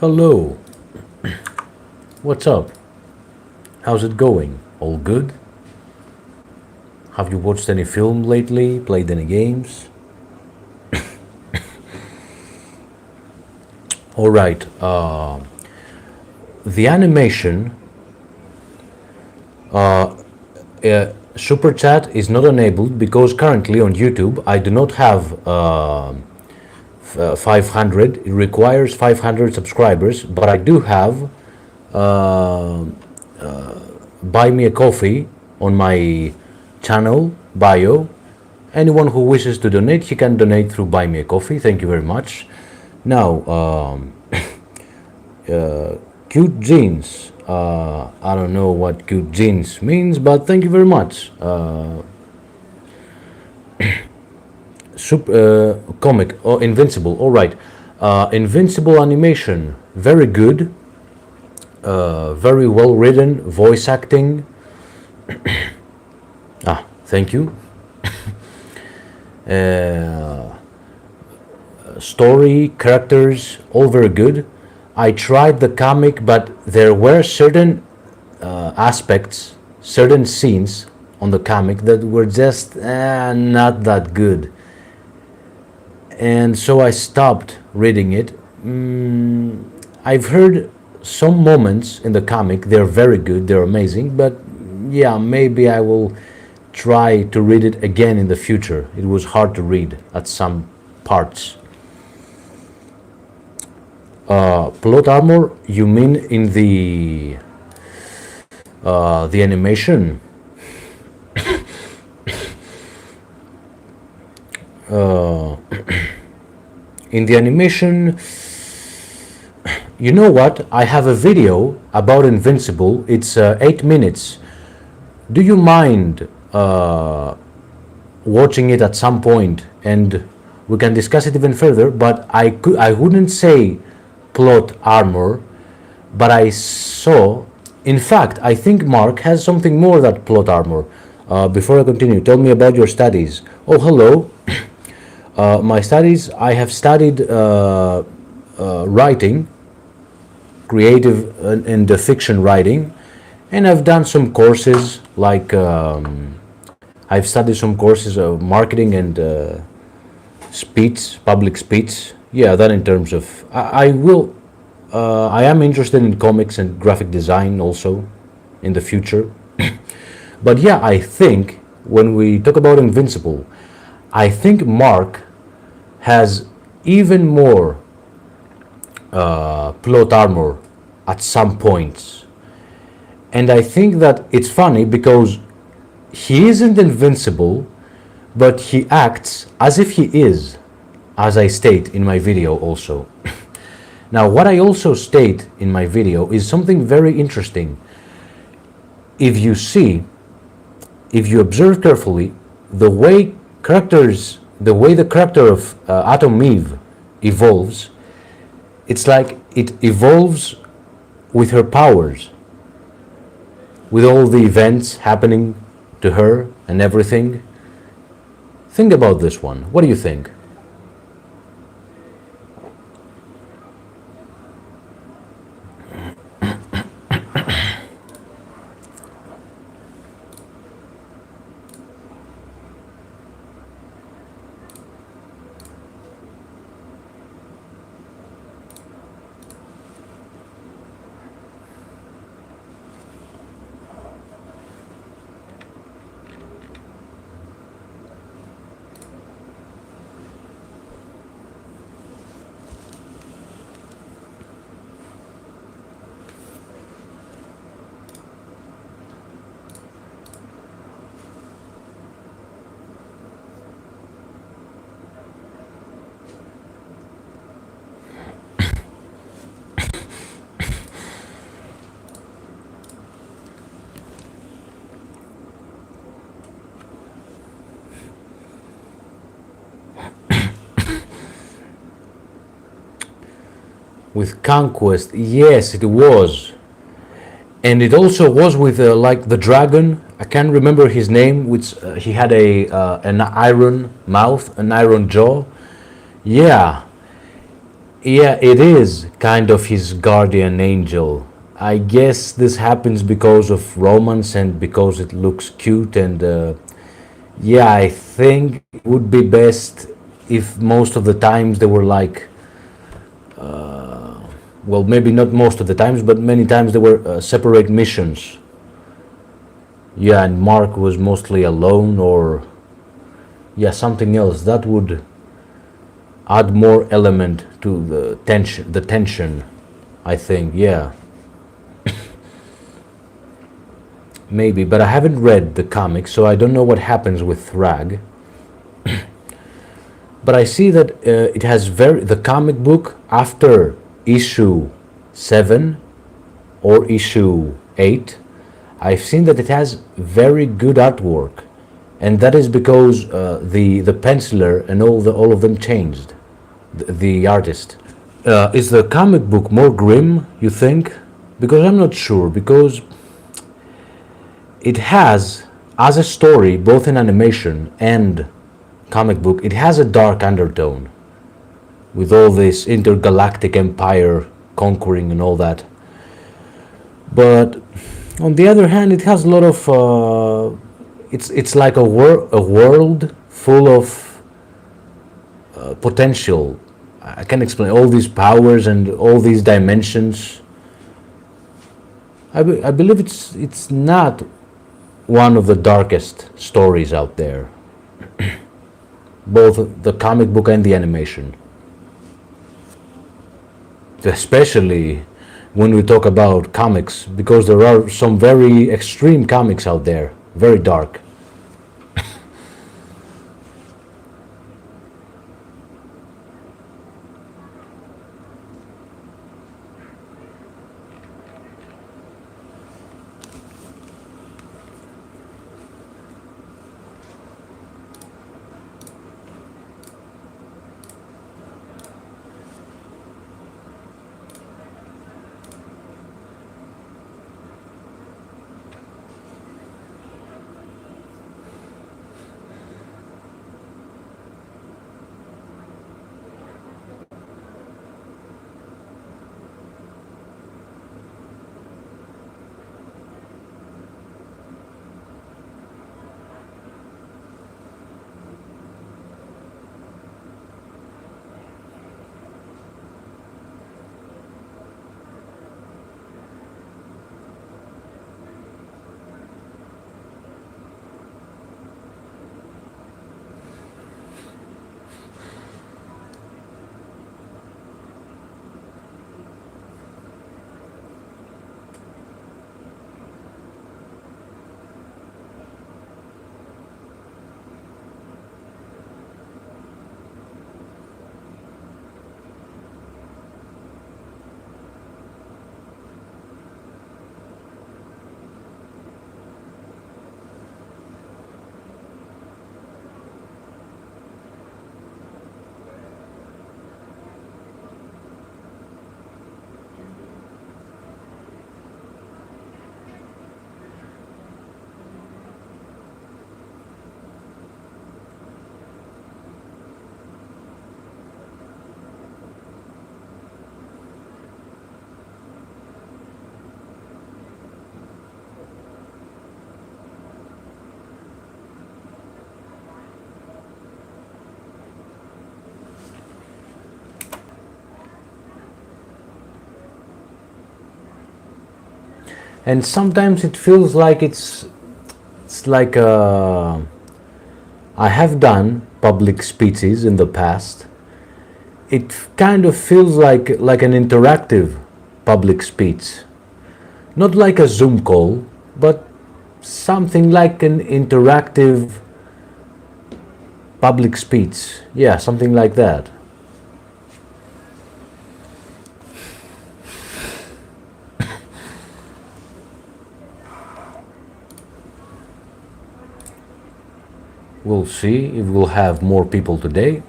Hello, what's up? How's it going? All good? Have you watched any film lately? Played any games? All right. The animation super chat is not enabled because currently on YouTube I do not have 500. It requires 500 subscribers, but I do have buy me a coffee on my channel bio. Anyone who wishes to donate, he can donate through buy me a coffee. Thank you very much. Now, cute jeans. I don't know what cute jeans means, but thank you very much. Comic, Invincible. All right, Invincible animation, very good, very well written, voice acting. Thank you. Story, characters, all very good. I tried the comic, but there were certain aspects, certain scenes on the comic that were just not that good. And so I stopped reading it. I've heard some moments in the comic, they're very good, they're amazing, but yeah, maybe I will try to read it again in the future. It was hard to read at some parts. Plot armor, you mean in the animation? In the animation, you know what? I have a video about Invincible. It's 8 minutes. Do you mind watching it at some point, and we can discuss it even further? But I wouldn't say plot armor, but I saw. In fact, I think Mark has something more than plot armor. Before I continue, tell me about your studies. Oh, hello. My studies, I have studied writing, creative and fiction writing, and I've done some courses like I've studied some courses of marketing and speech, public speech. Yeah, that in terms of I am interested in comics and graphic design also in the future. But yeah, I think when we talk about Invincible, I think Mark has even more plot armor at some points. And I think that it's funny because he isn't invincible, but he acts as if he is, as I state in my video also. Now, what I also state in my video is something very interesting. If you see, if you observe carefully, the way the character of Atom Eve evolves, it's like it evolves with her powers, with all the events happening to her and everything. Think about this one. What do you think? With Conquest, yes, it was. And it also was with like the dragon. I can't remember his name, which he had a an iron mouth, an iron jaw. Yeah, yeah, it is kind of his guardian angel. I guess this happens because of romance and because it looks cute. And yeah, I think it would be best if most of the times they were like, well, maybe not most of the times, but many times they were separate missions. Yeah, and Mark was mostly alone, or yeah, something else that would add more element to the tension. The tension, I think. Yeah, maybe, but I haven't read the comics, so I don't know what happens with Thrag. But I see that it has the comic book after issue 7 or issue 8. I've seen that it has very good artwork, and that is because the penciler and all of them changed. The artist. Is the comic book more grim? You think? Because I'm not sure. Because it has, as a story, both in animation and comic book, it has a dark undertone with all this intergalactic empire conquering and all that. But on the other hand, it has a lot of it's like a world full of potential. I can explain all these powers and all these dimensions. I believe it's not one of the darkest stories out there, both the comic book and the animation. Especially when we talk about comics, because there are some very extreme comics out there, very dark. and sometimes it feels like it's like I have done public speeches in the past. It kind of feels like an interactive public speech, not like a Zoom call, but something like an interactive public speech. Yeah, something like that. We'll see if we'll have more people today.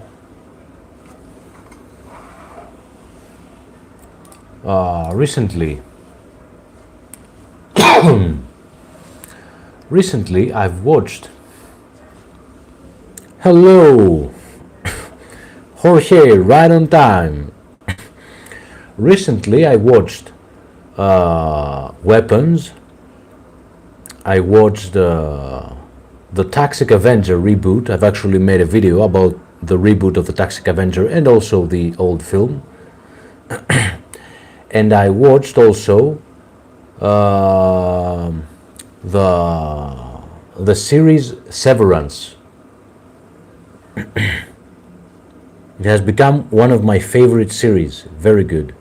Recently, I've watched. Hello, Jorge, right on time. Recently, I watched Weapons. I watched the Toxic Avenger reboot. I've actually made a video about the reboot of the Toxic Avenger and also the old film. And I watched also the series Severance. It has become one of my favorite series. Very good.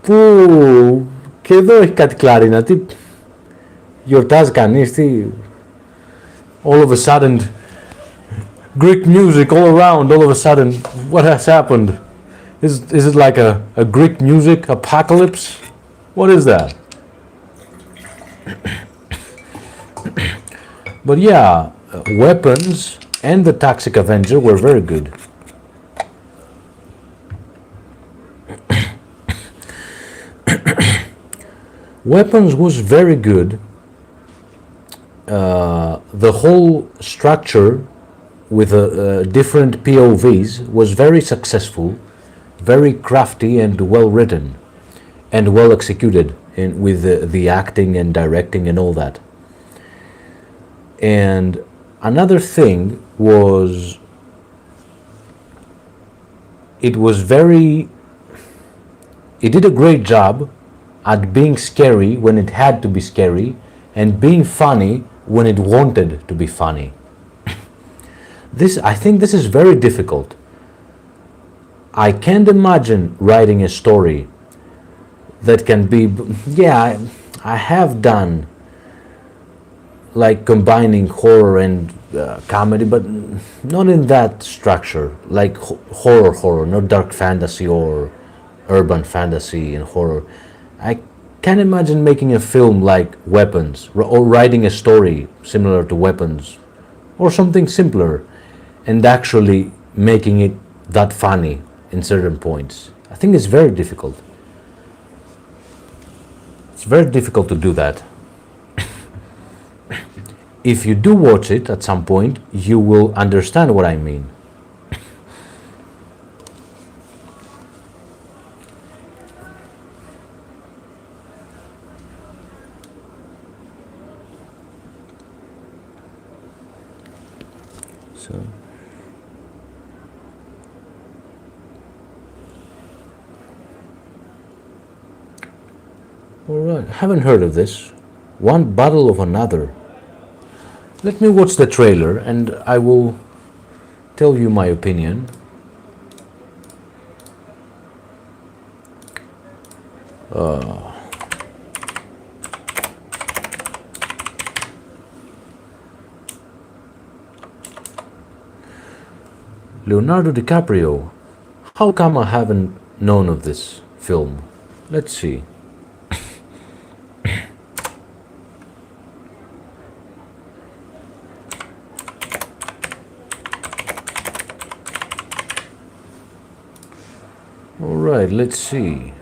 Που και εδώ έχει κάτι κλαρίνα. Τι γιορτάζει κανείς, τι... All of a sudden, Greek music all around, all of a sudden, what has happened? Is it like a Greek music apocalypse? What is that? But yeah, Weapons and the Toxic Avenger were very good. Weapons was very good. The whole structure with different POVs was very successful, very crafty and well written, and well executed with the acting and directing and all that. And another thing was, it did a great job at being scary when it had to be scary and being funny when it wanted to be funny. I think this is very difficult. I can't imagine writing a story that can be, yeah, I have done like combining horror and comedy, but not in that structure, like horror, not dark fantasy or urban fantasy and horror. I can't imagine making a film like Weapons or writing a story similar to Weapons or something simpler and actually making it that funny in certain points. I think it's very difficult. It's very difficult to do that. If you do watch it at some point, you will understand what I mean. So, all right, haven't heard of this. One Battle of Another. Let me watch the trailer and I will tell you my opinion. Leonardo DiCaprio. How come I haven't known of this film? Let's see. All right, let's see.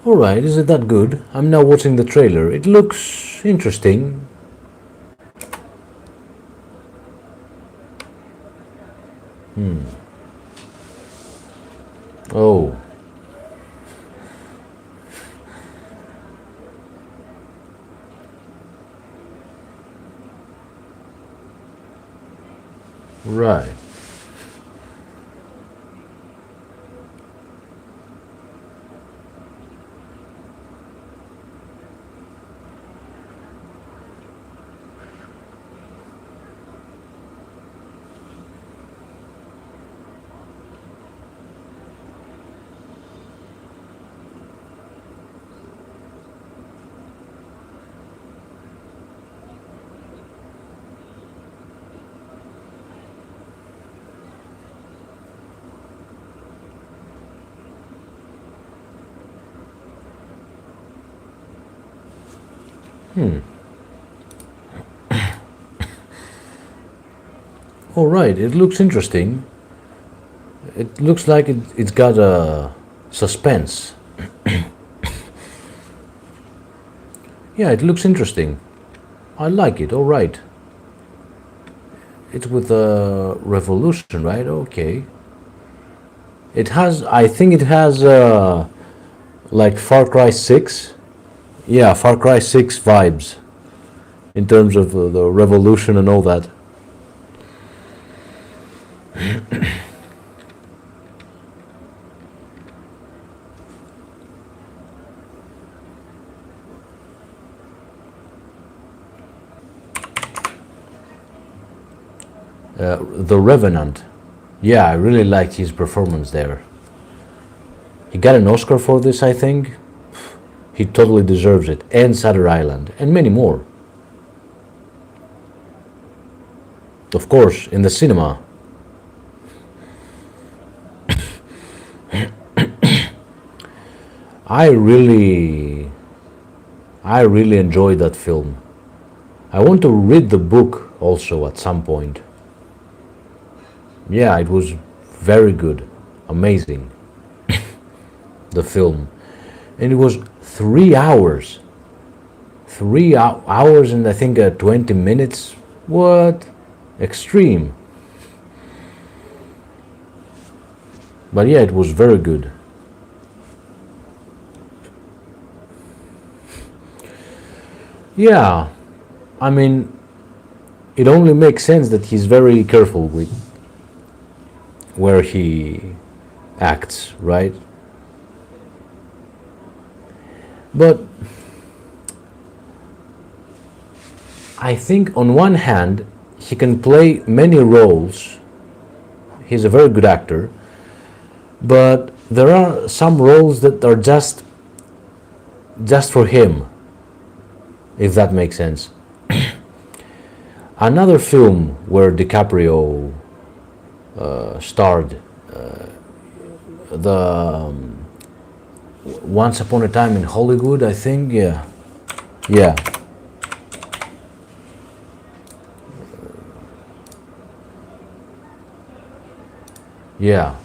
Alright, is it that good? I'm now watching the trailer. It looks interesting. Oh, right. Alright, it looks interesting. It looks like it's got a suspense. Yeah, it looks interesting. I like it, alright. It's with a revolution, right? Okay. It has, I think it has like Far Cry 6. Yeah, Far Cry 6 vibes in terms of the revolution and all that. The Revenant. Yeah, I really liked his performance there. He got an Oscar for this, I think. He totally deserves it. And Sutter Island, and many more. Of course, in the cinema. I really, I really enjoyed that film. I want to read the book also at some point. Yeah, it was very good, amazing. The film, and it was 3 hours, hours and I think 20 minutes. What? Extreme. But yeah, it was very good. Yeah, I mean, it only makes sense that he's very careful with where he acts, right? But I think on one hand, he can play many roles. He's a very good actor, but there are some roles that are just for him, if that makes sense. Another film where DiCaprio starred, the Once Upon a Time in Hollywood, I think. Yeah, yeah, yeah.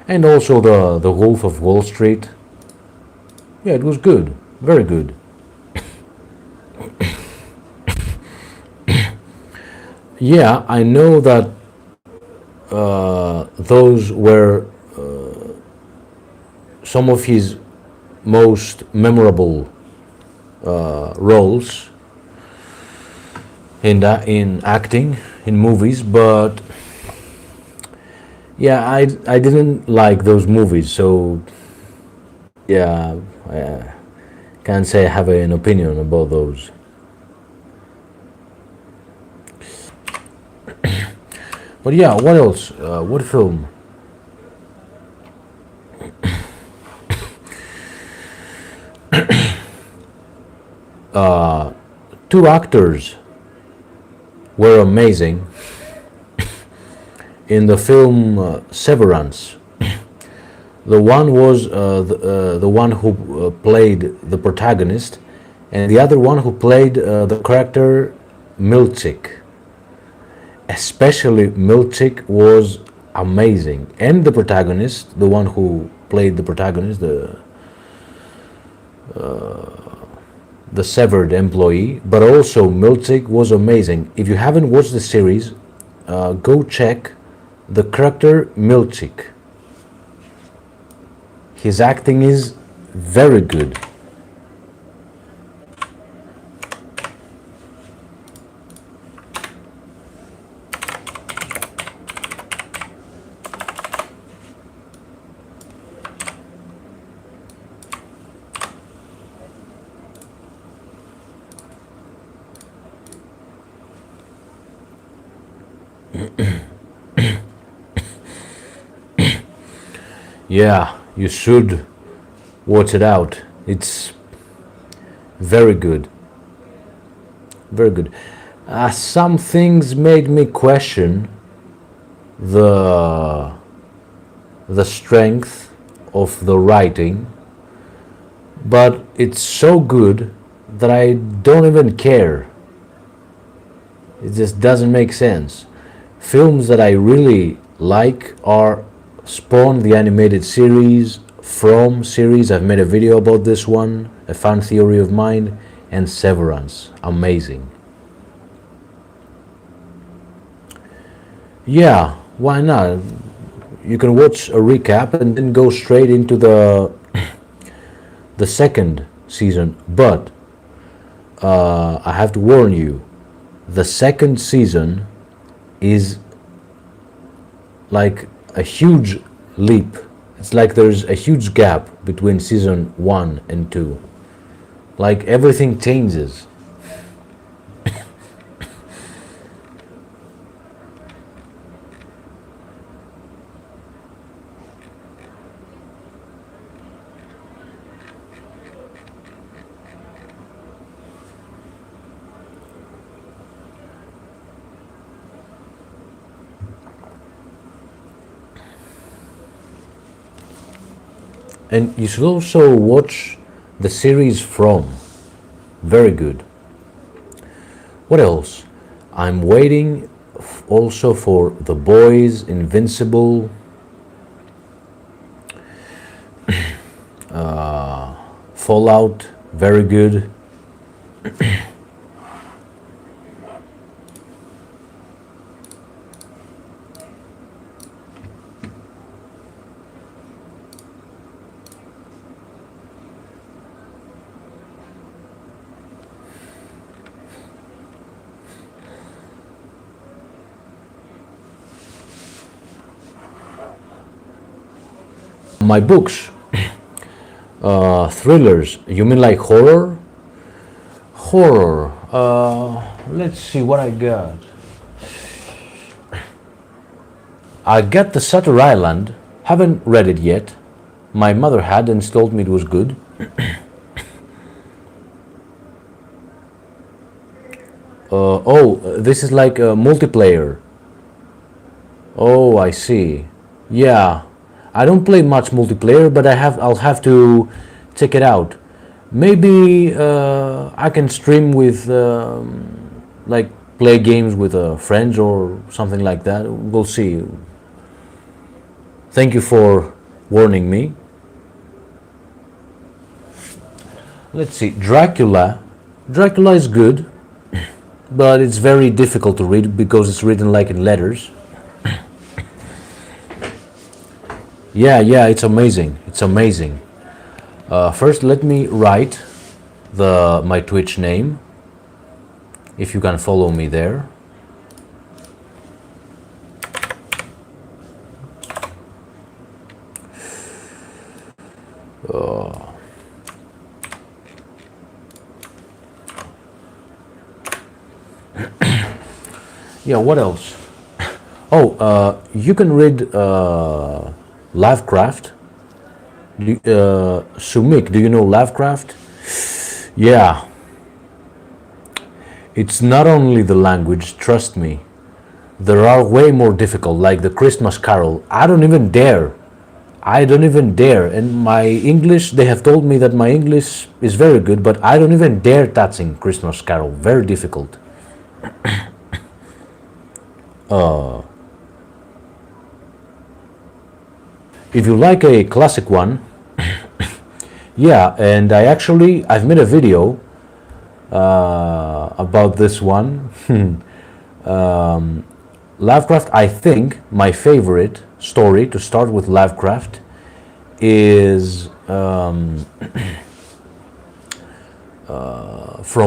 And also the Wolf of Wall Street. Yeah, it was good, very good. Yeah, I know that those were some of his most memorable roles in acting in movies, but yeah, I didn't like those movies, so yeah, I can't say I have an opinion about those. But yeah, what else? What film? Two actors were amazing in the film Severance. The one was the one who played the protagonist, and the other one who played the character Milchik. Especially Milchik was amazing, and the protagonist, the one who played the protagonist, the severed employee, but also Miltic was amazing. If you haven't watched the series, go check the character Miltic. His acting is very good. Yeah, you should watch it out. It's very good. Very good. Some things made me question the strength of the writing, but it's so good that I don't even care. It just doesn't make sense. Films that I really like are Spawn, the animated series, From series, I've made a video about this one, A Fan Theory of Mine, and Severance, amazing. Yeah, why not? You can watch a recap and then go straight into the second season, but I have to warn you, the second season is like a huge leap. It's like there's a huge gap between season 1 and 2. Like everything changes. And you should also watch the series From. Very good. What else? I'm waiting also for The Boys, Invincible, Fallout. Very good. My books, thrillers. You mean like horror? Horror. Let's see what I got. I got The Shutter Island. Haven't read it yet. My mother had and told me it was good. This is like a multiplayer. Oh, I see. Yeah. I don't play much multiplayer, but I'll have to check it out. Maybe I can stream with like play games with friends or something like that. We'll see. Thank you for warning me. Let's see. Dracula. Dracula is good, but it's very difficult to read because it's written like in letters. Yeah, it's amazing. It's amazing. First, let me write my Twitch name, if you can follow me there. Yeah, what else? Oh, you can read Lovecraft. Sumik, do you know Lovecraft? Yeah. It's not only the language, trust me. There are way more difficult, like the Christmas Carol. I don't even dare. And my English, they have told me that my English is very good, but I don't even dare touching Christmas Carol. Very difficult. If you like a classic one, yeah, and I've made a video about this one. Lovecraft, I think my favorite story to start with Lovecraft is From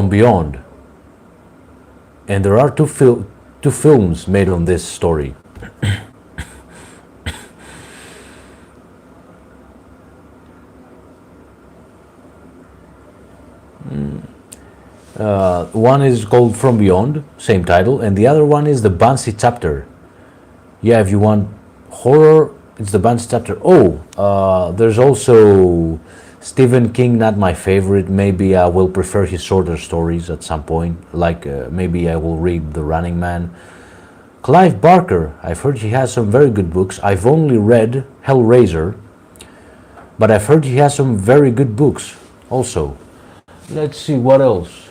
Beyond. And there are two films made on this story. One is called From Beyond, same title, and the other one is the Banshee chapter. Yeah, if you want horror, it's the Banshee chapter. There's also Stephen King, not my favorite. Maybe I will prefer his shorter stories at some point. Like maybe I will read The Running Man. Clive Barker, I've heard he has some very good books. I've only read Hellraiser, but I've heard he has some very good books also. Let's see what else.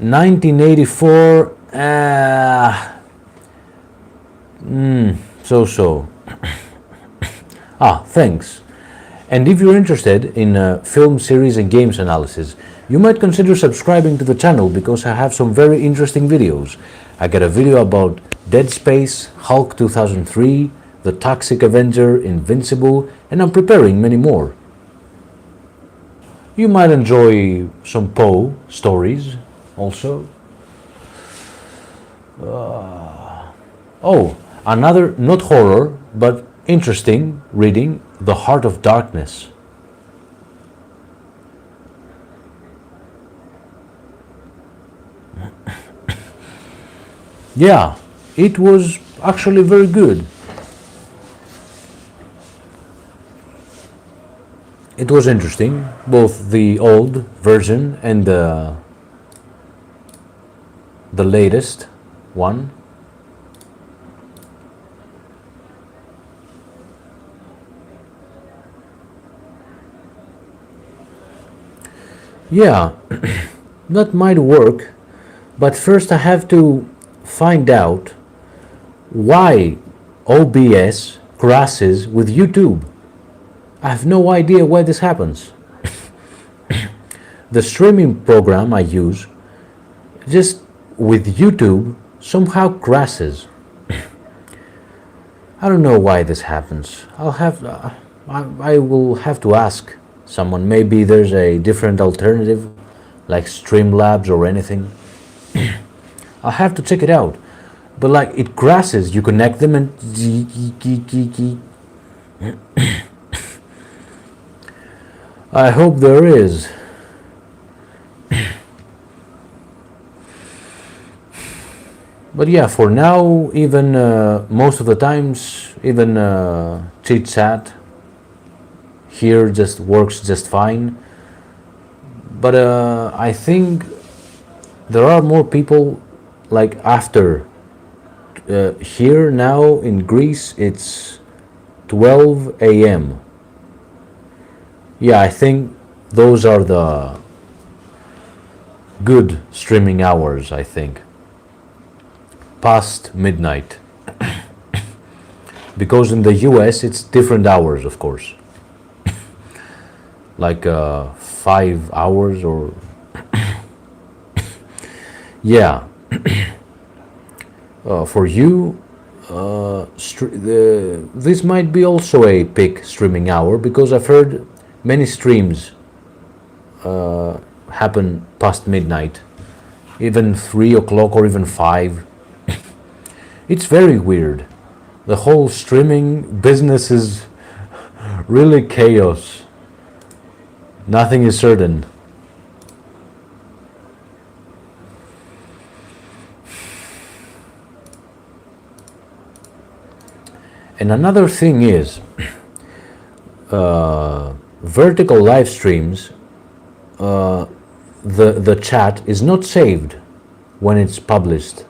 1984, so. Thanks. And if you're interested in film series and games analysis, you might consider subscribing to the channel because I have some very interesting videos. I got a video about Dead Space, Hulk 2003, The Toxic Avenger, Invincible, and I'm preparing many more. You might enjoy some Poe stories also. Another, not horror, but interesting reading, The Heart of Darkness. Yeah, it was actually very good. It was interesting, both the old version and the latest one. Yeah, that might work, but first I have to find out why OBS crashes with YouTube. I have no idea why this happens. The streaming program I use, just with YouTube, somehow crashes. I don't know why this happens. I will have to ask someone. Maybe there's a different alternative, like Streamlabs or anything. I'll have to check it out. But like it crashes, you connect them and I hope there is. But yeah, for now, even most of the times, even chit chat here just works just fine. But I think there are more people like after here now in Greece it's 12 a.m. Yeah, I think those are the good streaming hours, I think. Past midnight. Because in the US it's different hours, of course. Like 5 hours or yeah. For you, this might be also a peak streaming hour because I've heard many streams happen past midnight, even 3 o'clock or even 5. It's very weird. The whole streaming business is really chaos. Nothing is certain. And another thing is, vertical live streams, the chat is not saved when it's published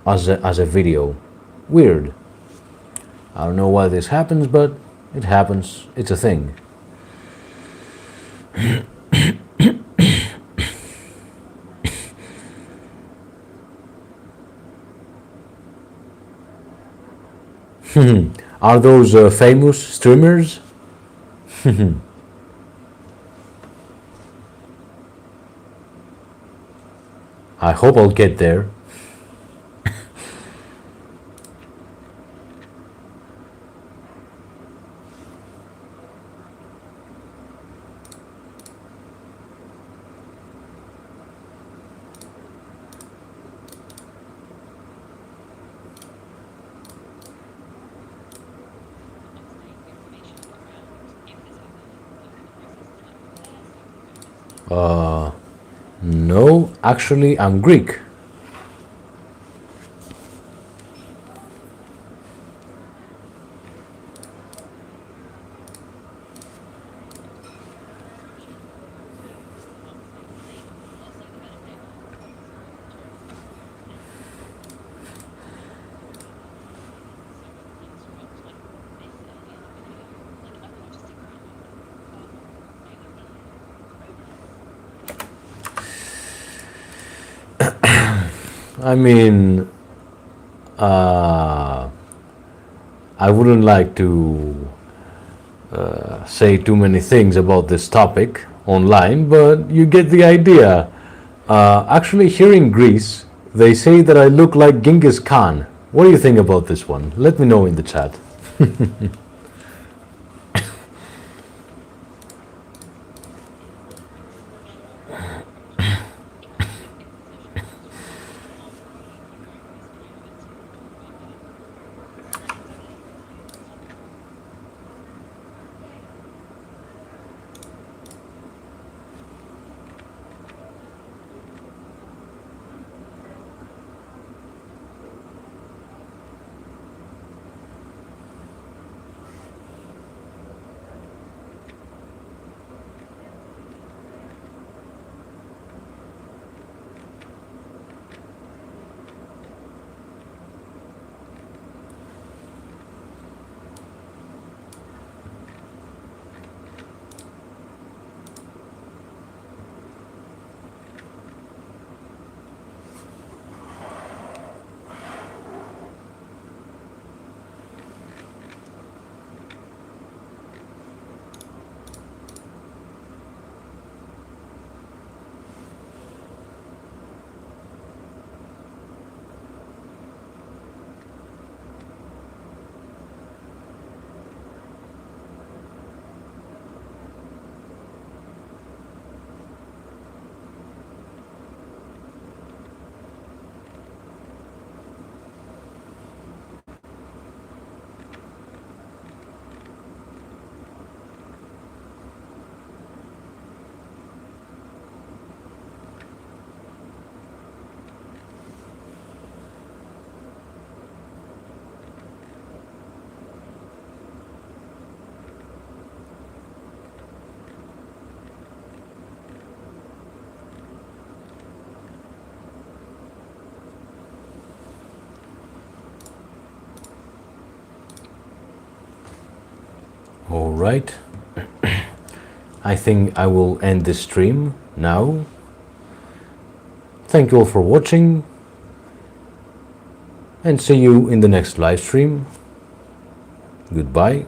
as a video. Weird. I don't know why this happens, but it happens. It's a thing. Are those famous streamers? I hope I'll get there. No, actually, I'm Greek. I mean, I wouldn't like to say too many things about this topic online, but you get the idea. Actually, here in Greece, they say that I look like Genghis Khan. What do you think about this one? Let me know in the chat. All right. I think I will end this stream now. Thank you all for watching and see you in the next live stream. Goodbye.